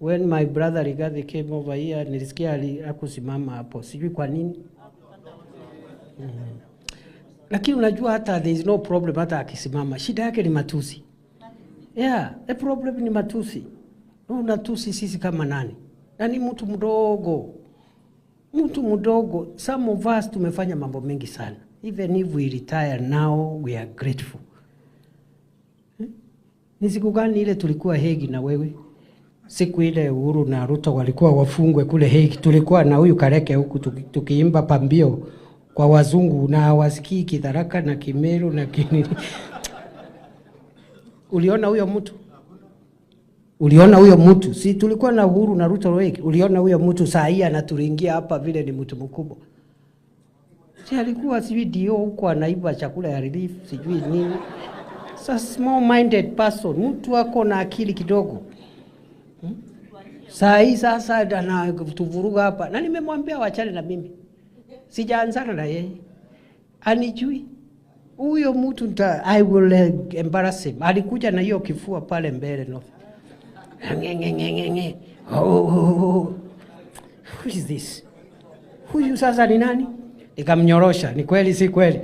When my brother Rigathi came over here, nilisikia hakusimama hapo. Sijui kwa nini. Lakini unajua hata there is no problem hata akisimama. Shida yake ni matusi. Yeah, the problem ni matusi. Unatusi sisi kama nani? Nani mtu mdogo. Mtu mdogo. Some of us tumefanya mambo mengi sana. Even if we retire now, we are grateful. Ni siku gani ile tulikuwa Hague na wewe? Siku ile Uhuru na Ruto walikuwa wafungwe kule Hague. Tulikuwa na huyu Kareke huku tukiimba pambio kwa wazungu na hawasikii Kitharaka na Kimeru na Kinini. Uliona huyo mtu? Uliona huyo mtu? Si tulikuwa na Uhuru na Ruto Hague. Uliona huyo mtu saa hii anaturingia hapa vile ni mtu mkubwa. Si alikuwa sijui dio huko anaiba chakula ya relief sijui nini. It's a small-minded person. Mtu ako na akili kidogo. Saa hii sasa anatuvuruga hapa. Na nimemwambia waachane na mimi. Sijaanzana na yeye. Anijui. Huyo mtu I will embarrass him. Alikuja na hiyo kifua pale mbele no. Who is this? Huyu sasa ni nani? Nikamnyorosha. Ni kweli si kweli?